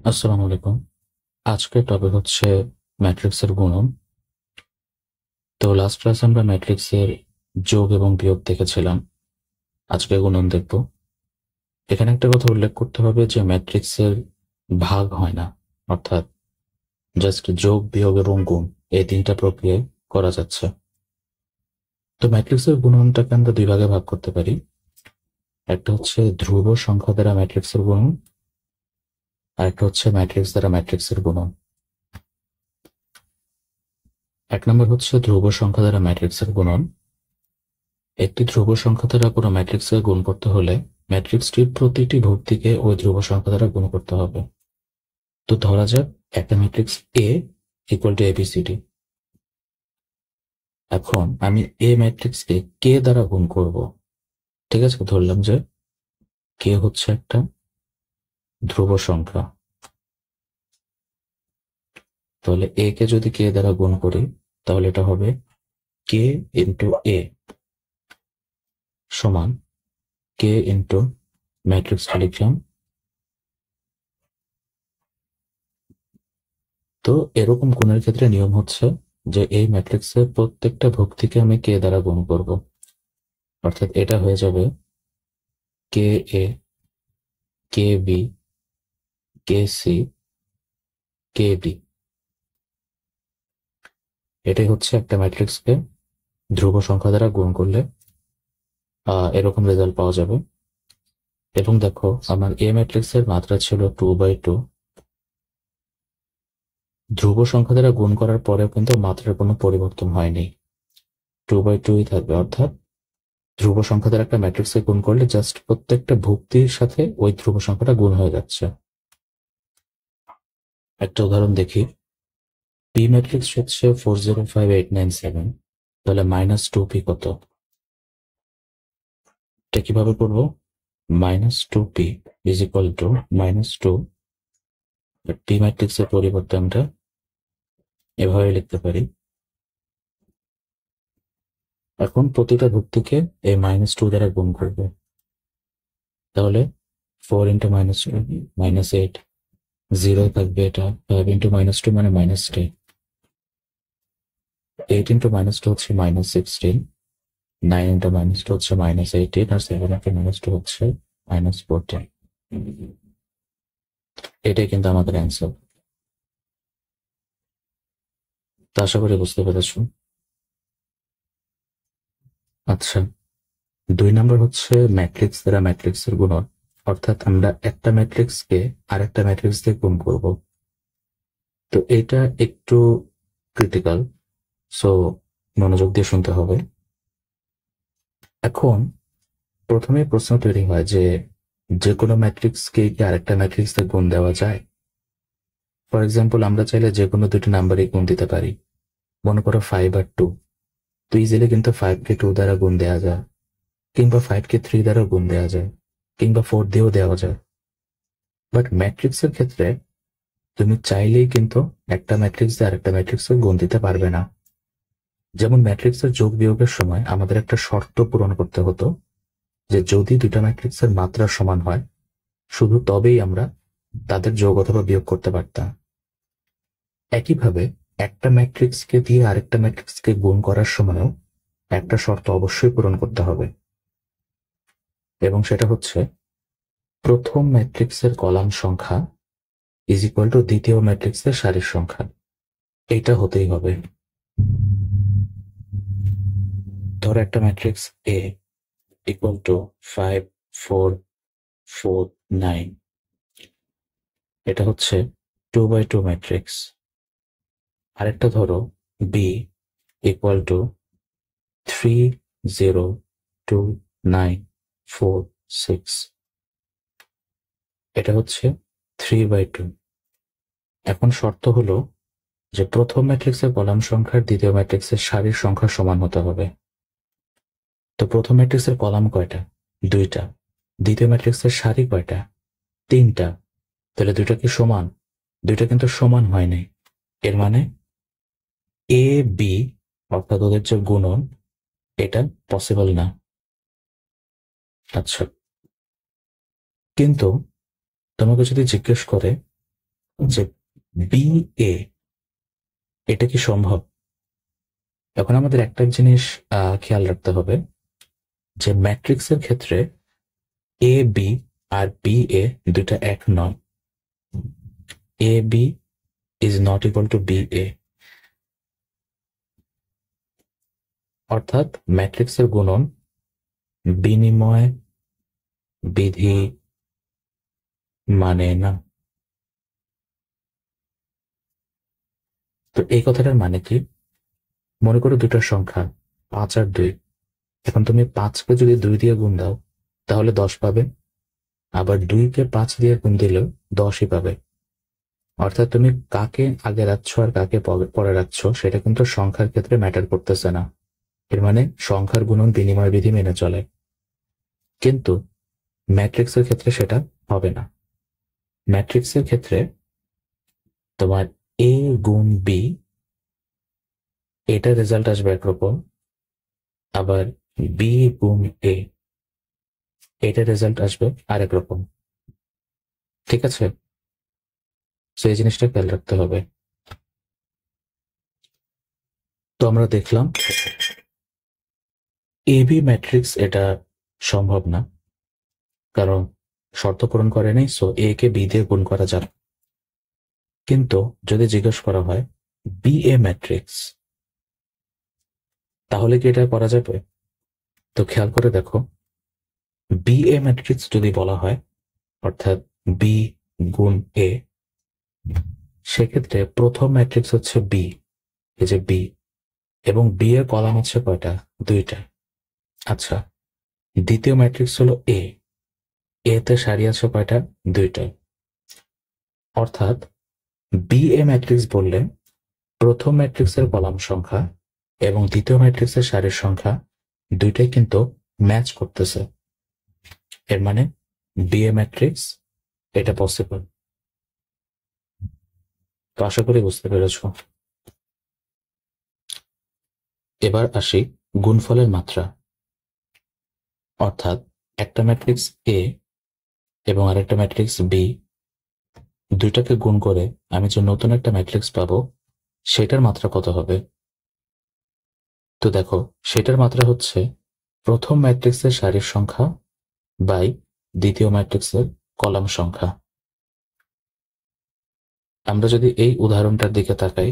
আসসালামু আলাইকুম। আজকের টপিক হচ্ছে ম্যাট্রিক্সের গুণন। তো লাস্ট ক্লাসে আমরা ম্যাট্রিক্সের যোগ এবং বিয়োগ দেখেছিলাম। আজকে গুণন দেখব। এখানে একটা কথা উল্লেখ করতে হবে যে ম্যাট্রিক্সের ভাগ হয় না, অর্থাৎ জাস্ট যোগ, বিয়োগ এবং গুণ এই তিনটা প্রক্রিয়ায় করা যাচ্ছে। তো ম্যাট্রিক্সের গুণনটাকে আমরা দুই ভাগে ভাগ করতে পারি। একটা হচ্ছে ধ্রুব সংখ্যা দ্বারা ম্যাট্রিক্সের গুণন, আর একটা হচ্ছে ম্যাট্রিক্স দ্বারা ম্যাট্রিক্সের গুণন। এক নম্বর হচ্ছে ধ্রুব সংখ্যা দ্বারা ম্যাট্রিক্সের গুণন। একটি ধ্রুব সংখ্যা দ্বারা কোনো ম্যাট্রিক্সকে গুণ করতে হলে ম্যাট্রিক্সটির প্রতিটি ভর্তিকে ওই ধ্রুব সংখ্যা দ্বারা গুণ করতে হবে। তো ধরা যাক একটা matrix A equal to A B C D. এখন আমি এ ম্যাট্রিক্সকে কে দ্বারা গুণ করব। ঠিক আছে, ধরলাম যে কে হচ্ছে একটা ধ্রুব সংখ্যা। তাহলে এ কে যদি কে দ্বারা গুণ করি তাহলে এটা হবে কে ইন্টু এ সমান কে ইন্টু ম্যাট্রিক্সটা লিখলাম। তো এরকম গুণের ক্ষেত্রে নিয়ম হচ্ছে যে এই ম্যাট্রিক্সের প্রত্যেকটা ভুক্তিকে আমি কে দ্বারা গুণ করব। অর্থাৎ এটা হয়ে যাবে কে এ, K B, K C, K D. এটাই হচ্ছে একটা ম্যাট্রিক্সকে ধ্রুব সংখ্যা দ্বারা গুণ করলে এরকম রেজাল্ট পাওয়া যাবে। এবং দেখো আমার এ ম্যাট্রিক্সের মাত্রা ছিল 2/2। ধ্রুব সংখ্যা দ্বারা গুণ করার পরেও কিন্তু মাত্রার কোনো পরিবর্তন হয়নি, 2/2ই থাকবে। অর্থাৎ ধ্রুব সংখ্যা দ্বারা একটা ম্যাট্রিক্সকে গুণ করলে জাস্ট প্রত্যেকটা ভুক্তির সাথে ওই ধ্রুব সংখ্যাটা গুণ হয়ে যাচ্ছে। একটা উদাহরণ দেখি। পি ম্যাট্রিক্স হচ্ছে 405897। তাহলে -2p কত? এটা কিভাবে করবো? -2p is equal to -2। P ম্যাট্রিক্সের পরিবর্তে আমরা এভাবে লিখতে পারি। এখন প্রতিটা ভুক্তিকে এই -2 দ্বারা গুণ করবে। তাহলে 4 ইন্টু -2 -8, 0 থাকবে। এটা 5 ইন্টু -2 মানে -10, 8 ইন্টু -2 হচ্ছে -16, 9 ইন্টু -2 হচ্ছে -18, আর 7 ইন্টু -2 হচ্ছে -14। এটাই কিন্তু আমাদের অ্যান্সার। তো আশা করি বুঝতে পেরেছ। আচ্ছা, 2 নম্বর হচ্ছে ম্যাট্রিক্স দ্বারা ম্যাট্রিক্সের গুণন। অর্থাৎ আমরা একটা ম্যাট্রিক্সকে আরেকটা ম্যাট্রিক্স দিয়ে গুণ করব। তো এটা একটু ক্রিটিক্যাল, সো মনোযোগ দিয়ে শুনতে হবে। এখন প্রথমে প্রশ্ন তৈরি হয় যে যে কোনো ম্যাট্রিক্সকে কি আরেকটা ম্যাট্রিক্স দিয়ে গুণ দেওয়া যায়? ফর এক্সাম্পল, আমরা চাইলে যে কোনো দুটি নাম্বারই গুণ দিতে পারি। মনে করো 5 আর 2। তো ইজিলি কিন্তু 5 কে 2 দ্বারা গুণ দেওয়া যায়, কিংবা 5 কে 3 দ্বারা গুণ দেওয়া যায়, কিংবা 4 দিয়েও দেওয়া যায়। বাট ম্যাট্রিক্সের ক্ষেত্রে তুমি চাইলেই কিন্তু একটা ম্যাট্রিক্স দিয়ে আরেকটা ম্যাট্রিক্সকে গুণ দিতে পারবে না। যেমন ম্যাট্রিক্সের যোগ বিয়োগের সময় আমাদের একটা শর্ত পূরণ করতে হতো যে যদি দুটা ম্যাট্রিক্সের মাত্রা সমান হয় শুধু তবেই আমরা তাদের যোগ অথবা বিয়োগ করতে পারতাম। একইভাবে একটা ম্যাট্রিক্সকে দিয়ে আরেকটা ম্যাট্রিক্সকে গুণ করার সময়ও একটা শর্ত অবশ্যই পূরণ করতে হবে, এবং সেটা হচ্ছে প্রথম ম্যাট্রিক্সের কলাম সংখ্যা ইজ ইকুয়াল টু দ্বিতীয় ম্যাট্রিক্সের সারির সংখ্যা। এইটা হতেই হবে। ধরো একটা ম্যাট্রিক্স এ ইকুয়াল টু 5 4 4 9। এটা হচ্ছে 2/2 ম্যাট্রিক্স। আরেকটা ধরো বি ইকুয়াল টু 3 0 2 9 4 6। এটা হচ্ছে 3/2। এখন শর্ত হলো যে প্রথম ম্যাট্রিক্সের কলাম সংখ্যার দ্বিতীয় ম্যাট্রিক্সের সারির সংখ্যা সমান হতে হবে। তো প্রথম ম্যাট্রিক্সের কলাম কয়টা? 2টা। দ্বিতীয় ম্যাট্রিক্সের সারি কয়টা? 3টা। তাহলে দুইটা কি সমান? দুইটা কিন্তু সমান হয়নি। এর মানে এ বি, অর্থাৎ ওদের যে গুণন, এটা পসিবল না। আচ্ছা, কিন্তু তোমাকে যদি জিজ্ঞেস করে যে বি এ এটা কি সম্ভব? এখন আমাদের একটা জিনিস খেয়াল রাখতে হবে যে ম্যাট্রিক্সের ক্ষেত্রে A B R B A দুটা এক নয়। A B is not equal to B A, অর্থাৎ ম্যাট্রিক্সের গুণন বিনিময় বিধি মানে না। তো এই কথাটার মানে কি? মনে করো দুটো সংখ্যা 5 আর 2। এখন তুমি 5কে যদি 2 দিয়ে গুণ দাও তাহলে 10 পাবে, আবার 2কে 5 দিয়ে গুণ দিলেও 10ই পাবে। অর্থাৎ তুমি কাকে আগে রাখছো আর কাকে পরে রাখছো সেটা কিন্তু সংখ্যার ক্ষেত্রে ম্যাটার করতেছে না। এর মানে সংখ্যার গুণন বিনিময় বিধি মেনে চলে, কিন্তু ম্যাট্রিক্সের ক্ষেত্রে সেটা হবে না। ম্যাট্রিক্সের ক্ষেত্রে তোমার এ গুণ বি এটা রেজাল্ট আসবে একরকম, আবার বি গুণ এ এটা রেজাল্ট আসবে আরেক রকম। ঠিক আছে, সেই জিনিসটা খেয়াল রাখতে হবে। তো আমরা দেখলাম এবি ম্যাট্রিক্স এটা সম্ভব না, কারণ শর্ত পূরণ করে নাই, সো এ কে বি দিয়ে গুণ করা যাবে। কিন্তু যদি জিজ্ঞেস করা হয় বি এ ম্যাট্রিক্স, তাহলে কি এটা করা যাবে? তো খেয়াল করে দেখো, বি এ ম্যাট্রিক্স যদি বলা হয় অর্থাৎ বি গুণ এ, সেক্ষেত্রে প্রথম ম্যাট্রিক্স হচ্ছে বি, এই যে বি, এবং বি এর কলাম হচ্ছে কয়টা? 2টা। আচ্ছা, দ্বিতীয় ম্যাট্রিক্স হলো এ, এতে সারি আছে কয়টা? 2টা। অর্থাৎ বি এ ম্যাট্রিক্স বললে প্রথম ম্যাট্রিক্সের কলাম সংখ্যা এবং দ্বিতীয় ম্যাট্রিক্সের সারির সংখ্যা দুইটাই কিন্তু ম্যাচ করতেছে। এর মানে বি এ ম্যাট্রিক্স এটা পসিবল। তো আশা করি বুঝতে পেরেছ। এবার আসি গুণফলের মাত্রা, অর্থাৎ একটা ম্যাট্রিক্স এ এবং আরেকটা ম্যাট্রিক্স বি, দুইটাকে গুণ করে আমি যে নতুন একটা ম্যাট্রিক্স পাবো সেটার মাত্রা কত হবে? তো দেখো, সেটার মাত্রা হচ্ছে প্রথম ম্যাট্রিক্সের সারির সংখ্যা বাই দ্বিতীয় ম্যাট্রিক্সের কলাম সংখ্যা। আমরা যদি এই উদাহরণটার দিকে তাকাই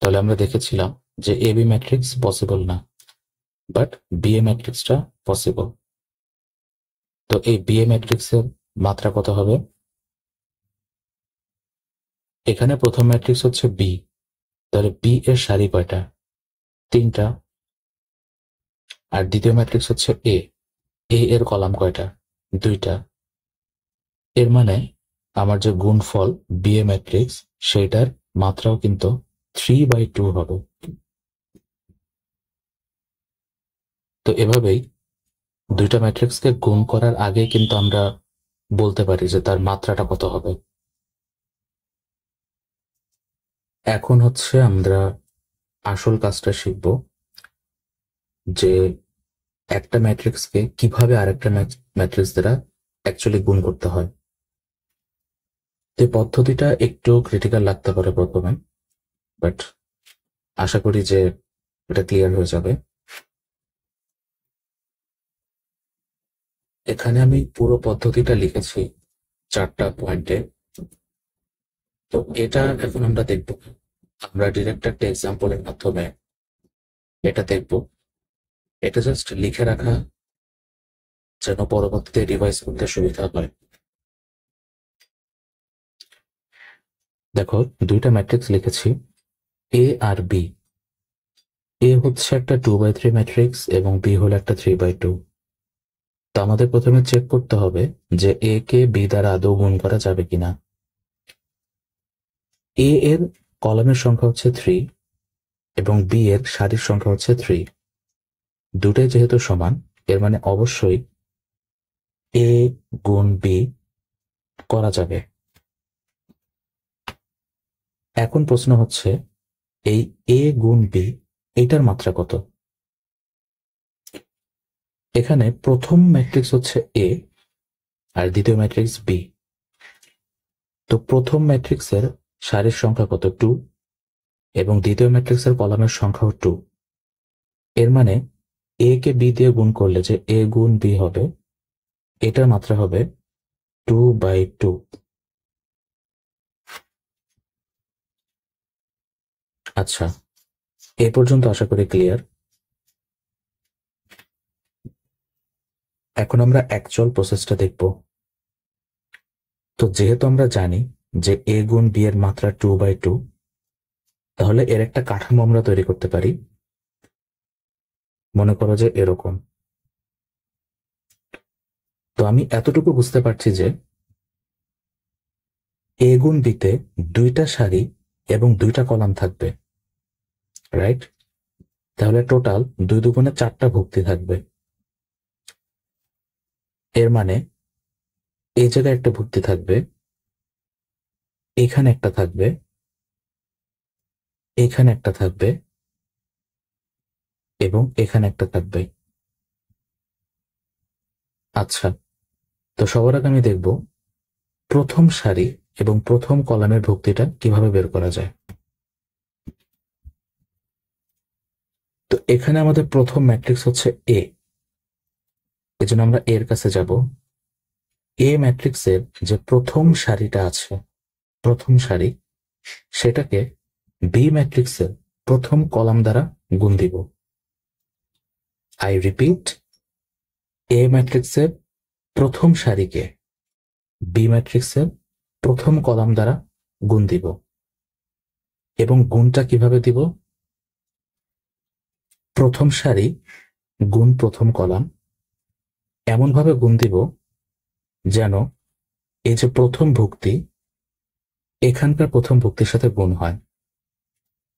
তাহলে আমরা দেখেছিলাম যে এ বি ম্যাট্রিক্স পসিবল না, বাট বি এ ম্যাট্রিক্সটা পসিবল। তো এই বি এ ম্যাট্রিক্সের মাত্রা কত হবে? এখানে প্রথম ম্যাট্রিক্স হচ্ছে বি, তাহলে বি এর সারি কয়টা? 3টা। আর দ্বিতীয় ম্যাট্রিক্স হচ্ছে এ, এ এর কলাম কয়টা? 2টা। এর মানে আমার যে গুণফল বি এ ম্যাট্রিক্স সেইটার মাত্রাও কিন্তু 3/2 হবে। তো এভাবেই দুইটা ম্যাট্রিক্সকে গুণ করার আগে কিন্তু আমরা বলতে পারি যে তার মাত্রাটা কত হবে। এখন হচ্ছে আমরা আসল কাজটা শিখব, যে একটা ম্যাট্রিক্সকে কিভাবে আরেকটা ম্যাট্রিক্স দ্বারা অ্যাকচুয়ালি গুণ করতে হয়। এই পদ্ধতিটা একটু ক্রিটিক্যাল লাগতে পারে প্রথমে, বাট আশা করি যে এটা ক্লিয়ার হয়ে যাবে। এখানে আমি পুরো পদ্ধতিটা লিখেছি 4টা পয়েন্টে। তো এটা এখন আমরা দেখব, আমরা ডিরেক্ট একটা এক্সাম্পলের মাধ্যমে এটা দেখব। এটা জাস্ট লিখে রাখা যেন পরবর্তীতে রিভাইজ করতে সুবিধা হয়। দেখো, দুইটা ম্যাট্রিক্স লিখেছি এ আর বি। এ হচ্ছে একটা 2/3 ম্যাট্রিক্স এবং বি হলো একটা 3/2। তো আমাদের প্রথমে চেক করতে হবে যে এ কে বি দ্বারা আদৌ গুণ করা যাবে কিনা। এ এর কলামের সংখ্যা হচ্ছে 3 এবং বি এর সারির সংখ্যা হচ্ছে 3। দুটাই যেহেতু সমান, এর মানে অবশ্যই এ গুণ বি করা যাবে। এখন প্রশ্ন হচ্ছে এই এ গুণ বি এইটার মাত্রা কত? এখানে প্রথম ম্যাট্রিক্স হচ্ছে এ আর দ্বিতীয় ম্যাট্রিক্স বি। তো তো প্রথম ম্যাট্রিক্সের সারির সংখ্যা কত? 2, এবং দ্বিতীয় ম্যাট্রিক্সের কলামের সংখ্যাও 2। এর মানে এ কে বি দিয়ে গুণ করলে যে এ গুণ বি হবে, এটার মাত্রা হবে 2/2। আচ্ছা, এ পর্যন্ত আশা করি ক্লিয়ার। এখন আমরা অ্যাকচুয়াল প্রসেসটা দেখব। তো যেহেতু আমরা জানি যে এ গুণ বি এর মাত্রা 2/2, তাহলে এর একটা কাঠামো আমরা তৈরি করতে পারি। মনে করো যে এরকম। তো আমি এতটুকু বুঝতে পারছি যে এ গুণ বিতে 2টা সারি এবং 2টা কলাম থাকবে, রাইট? তাহলে টোটাল 2 দুগুণে 4টা ভুক্তি থাকবে। এর মানে এই জায়গায় একটা ভুক্তি থাকবে, এখানে একটা থাকবে, এখানে একটা থাকবে, এবং এখানে একটা থাকবে। আচ্ছা, তো সবার আগে আমি দেখব প্রথম সারি এবং প্রথম কলামের ভুক্তিটা কিভাবে বের করা যায়। তো এখানে আমাদের প্রথম ম্যাট্রিক্স হচ্ছে এ, এজন্য আমরা এর কাছে যাব। এ ম্যাট্রিক্সের যে প্রথম সারিটা আছে, প্রথম সারি, সেটাকে বি ম্যাট্রিক্সের প্রথম কলাম দ্বারা গুণ দিব। আই রিপিট, এ ম্যাট্রিক্সের প্রথম সারিকে বি ম্যাট্রিক্সের প্রথম কলাম দ্বারা গুণ দিব। এবং গুণটা কিভাবে দিব? প্রথম সারি গুণ প্রথম কলাম, এমন ভাবে গুণ দিব যেন এই যে প্রথম ভুক্তি, এখানকার প্রথম ভুক্তির সাথে গুণ হয়,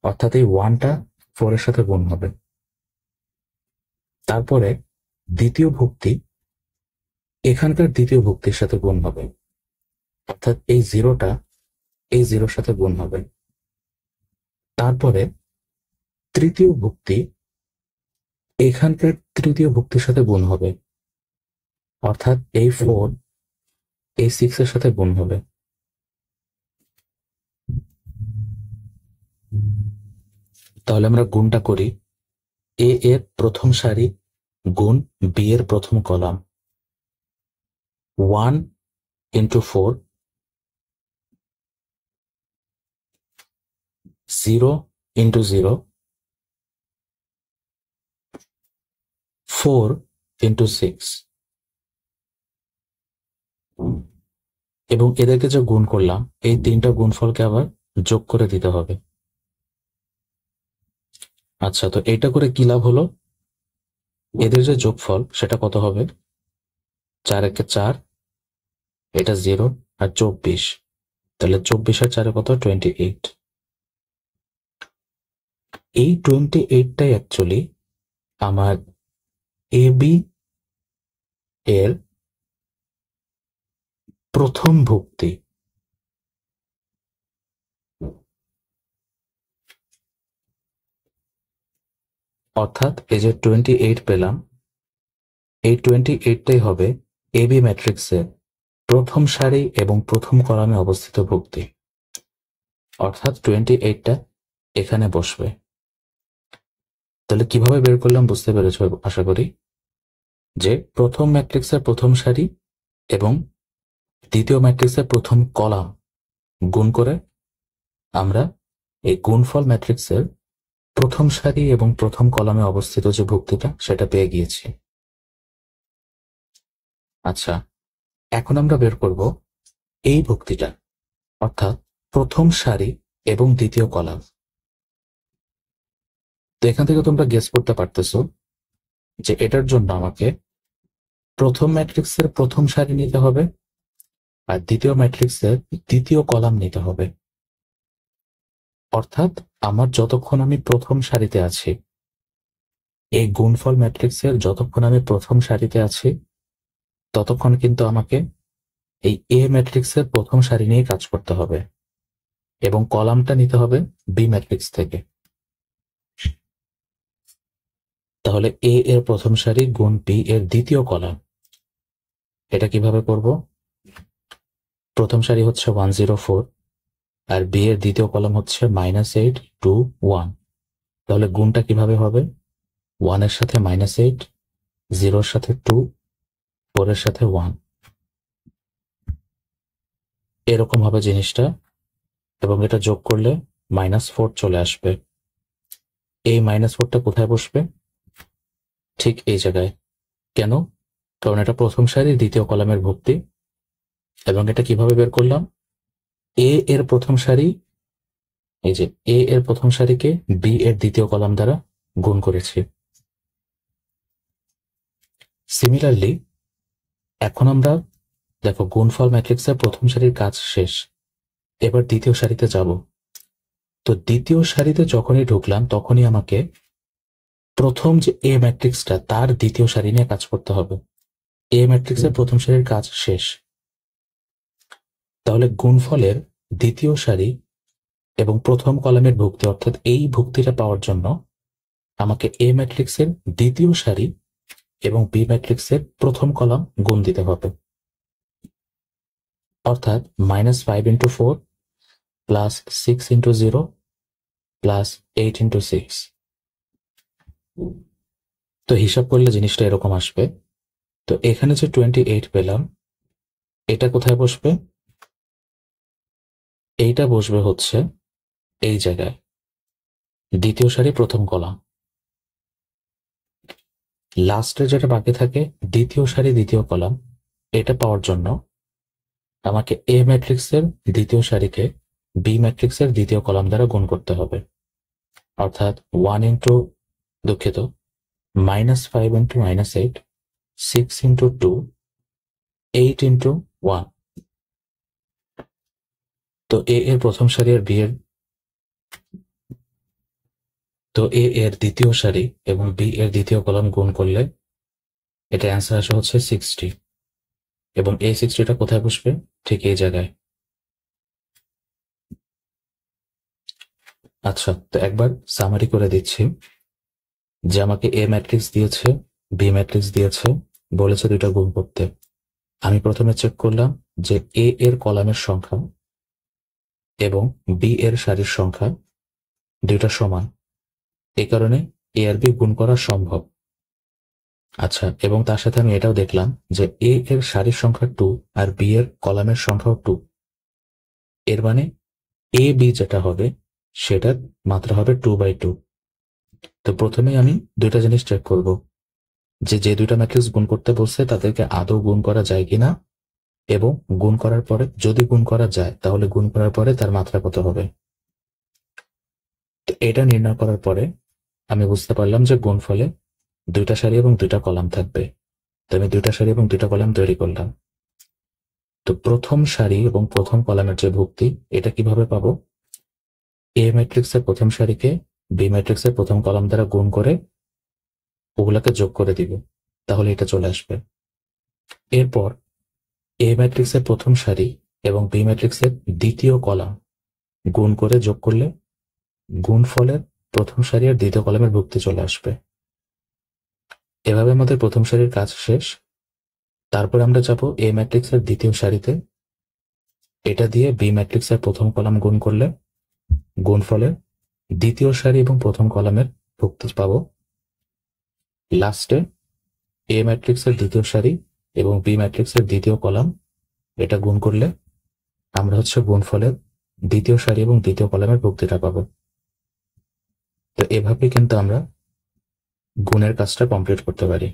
অর্থাৎ এই 1টা 4 এর সাথে গুণ হবে। তারপরে দ্বিতীয় ভুক্তি এখানকার দ্বিতীয় ভুক্তির সাথে গুণ হবে, অর্থাৎ এই 0টা এই 0-র সাথে গুণ হবে। তারপরে তৃতীয় ভুক্তি এখানকার তৃতীয় ভুক্তির সাথে গুণ হবে, অর্থাৎ এই 4 এই 6 এর সাথে গুণ হবে। তাহলে আমরা গুণটা করি। এ এর প্রথম সারি গুণ বি এর প্রথম কলাম, 1 into 4, 0 into 0, 4 into 6, এবং এদেরকে যে গুণ করলাম, এই 3টা গুণফলকে আবার যোগ করে দিতে হবে। আচ্ছা, তো এটা করে কি লাভ হলো? এদের যে যোগফল সেটা কত হবে? 4 একে 4, এটা 0, আর 24। তাহলে 24 আর 4 কত? 28। এই 28টাই অ্যাকচুয়ালি আমার এ বি এর প্রথম ভুক্তি। অর্থাৎ এই যে 28 পেলাম, এই 28টাই হবে এ বি ম্যাট্রিক্সের প্রথম সারি এবং প্রথম কলামে অবস্থিত ভুক্তি, অর্থাৎ 28টা এখানে বসবে। তাহলে কিভাবে বের করলাম বুঝতে পেরেছ আশা করি, যে প্রথম ম্যাট্রিক্সের প্রথম সারি এবং দ্বিতীয় ম্যাট্রিক্সের প্রথম কলাম গুণ করে আমরা এই গুণফল ম্যাট্রিক্সের প্রথম সারি এবং প্রথম কলামে অবস্থিত যে ভুক্তিটা সেটা পেয়ে গিয়েছি। আচ্ছা, এখন আমরা বের করব এই ভুক্তিটা, অর্থাৎ প্রথম সারি এবং দ্বিতীয় কলাম। তো এখান থেকে তোমরা গেস করতে পারতেছো যে এটার জন্য আমাকে প্রথম ম্যাট্রিক্সের প্রথম সারি নিতে হবে আর দ্বিতীয় ম্যাট্রিক্সের দ্বিতীয় কলাম নিতে হবে। অর্থাৎ আমার যতক্ষণ আমি প্রথম সারিতে আছি, এই গুণফল ম্যাট্রিক্সের যতক্ষণ আমি প্রথম সারিতে আছি, ততক্ষণ কিন্তু আমাকে এই এ ম্যাট্রিক্সের প্রথম সারি নিয়ে কাজ করতে হবে এবং কলামটা নিতে হবে বি ম্যাট্রিক্স থেকে। তাহলে এ এর প্রথম সারি গুণ বি এর দ্বিতীয় কলাম, এটা কিভাবে করব? প্রথম সারি হচ্ছে 104 আর বি এর দ্বিতীয় কলাম হচ্ছে -8 2 1। তাহলে গুণটা কিভাবে হবে? 1 এর সাথে -8, 0 এর সাথে 2, 4 এর সাথে 1, এরকম হবে জিনিসটা। এবং এটা যোগ করলে -4 চলে আসবে। এই -4টা কোথায় বসবে? ঠিক এই জায়গায়। কেন? কারণ এটা প্রথম সারি দ্বিতীয় কলামের ভুক্তি। এবং এটা কিভাবে বের করলাম? এ এর প্রথম সারি, এই যে এ এর প্রথম সারিকে বি এর দ্বিতীয় কলাম দ্বারা গুণ করেছি। সিমিলারলি এখন আমরা দেখো গুণফল ম্যাট্রিক্সের প্রথম সারির কাজ শেষ। এবার দ্বিতীয় সারিতে যাব। তো দ্বিতীয় সারিতে যখনই ঢুকলাম তখনই আমাকে প্রথম যে এ ম্যাট্রিক্সটা তার দ্বিতীয় সারি নিয়ে কাজ করতে হবে। এ ম্যাট্রিক্সের প্রথম সারির কাজ শেষ। তাহলে গুণফলের দ্বিতীয় সারি এবং প্রথম কলামের ভুক্তি, অর্থাৎ এই ভুক্তিটা পাওয়ার জন্য আমাকে এ ম্যাট্রিক্সের দ্বিতীয় সারি এবং বি ম্যাট্রিক্সের প্রথম কলাম গুণ দিতে হবে। অর্থাৎ -5 × 4 + 6 × 0 + 8 × 6। তো হিসাব করলে জিনিসটা এরকম আসবে। তো এখানে যে 28 পেলাম, এটা কোথায় বসবে? এইটা বসবে হচ্ছে এই জায়গায়, দ্বিতীয় সারি প্রথম কলাম। লাস্টে যেটা বাকি থাকে দ্বিতীয় সারি দ্বিতীয় কলাম, এটা পাওয়ার জন্য আমাকে এ ম্যাট্রিক্সের দ্বিতীয় সারিকে বি ম্যাট্রিক্সের দ্বিতীয় কলাম দ্বারা গুণ করতে হবে। অর্থাৎ দুঃখিত, -5 × -8, 6 × 2, 8 × 1। তো এ এর প্রথম সারি আর এ এর দ্বিতীয় সারি এবং বি এর দ্বিতীয় কলাম গুণ করলে এটা অ্যান্সার আসে হচ্ছে 60। এবং এই 60টা কোথায় বসবে? ঠিক এই জায়গায়। আচ্ছা, তো একবার সামারি করে দিচ্ছি যে আমাকে এ ম্যাট্রিক্স দিয়েছে, বি ম্যাট্রিক্স দিয়েছে, বলেছে দুইটা গুণ করতে। আমি প্রথমে চেক করলাম যে এ এর কলামের সংখ্যা এবং বি এর সারির সংখ্যা দুইটা সমান, এই কারণে এ আর বি গুণ করা সম্ভব। আচ্ছা, এবং তার সাথে আমি এটাও দেখলাম যে এ এর সারির সংখ্যা 2 আর বি এর কলামের সংখ্যাও 2। এর মানে এ বি যেটা হবে সেটার মাত্রা হবে 2/2। তো প্রথমে আমি দুইটা জিনিস চেক করব যে দুইটা ম্যাট্রিক্স গুণ করতে বলছে তাদেরকে আদৌ গুণ করা যায় কিনা, এবং গুণ করার পরে যদি গুণ করা যায় তাহলে গুণ করার পরে তার মাত্রা কত হবে। তো এটা নির্ণয় করার পরে আমি বুঝতে পারলাম যে গুণফলে দুইটা সারি এবং দুইটা কলাম থাকবে। তো আমি দুইটা সারি এবং দুইটা কলাম তৈরি করলাম। তো প্রথম সারি এবং প্রথম কলামের যে ভুক্তি, এটা কিভাবে পাবো? এ ম্যাট্রিক্সের প্রথম সারিকে বি ম্যাট্রিক্সের প্রথম কলাম দ্বারা গুণ করে ওগুলাকে যোগ করে দিব, তাহলে এটা চলে আসবে। এরপর এ ম্যাট্রিক্সের প্রথম সারি এবং বি ম্যাট্রিক্সের দ্বিতীয় কলাম গুণ করে যোগ করলে গুণফলের প্রথম সারি আর দ্বিতীয় কলামের ভুক্তি চলে আসবে। এভাবে আমাদের প্রথম সারির কাজ শেষ। তারপর আমরা যাব এ ম্যাট্রিক্সের দ্বিতীয় সারিতে। এটা দিয়ে বি ম্যাট্রিক্সের প্রথম কলাম গুণ করলে গুণফলের দ্বিতীয় সারি এবং প্রথম কলামের ভুক্তি পাবো। লাস্টে এ ম্যাট্রিক্সের দ্বিতীয় সারি এবং বি ম্যাট্রিক্সের দ্বিতীয় কলাম, এটা গুণ করলে আমরা হচ্ছে গুণফলের দ্বিতীয় সারি এবং দ্বিতীয় কলামের ভুক্তিটা পাবো। তো এভাবে কিন্তু আমরা গুণের কাজটা কমপ্লিট করতে পারি।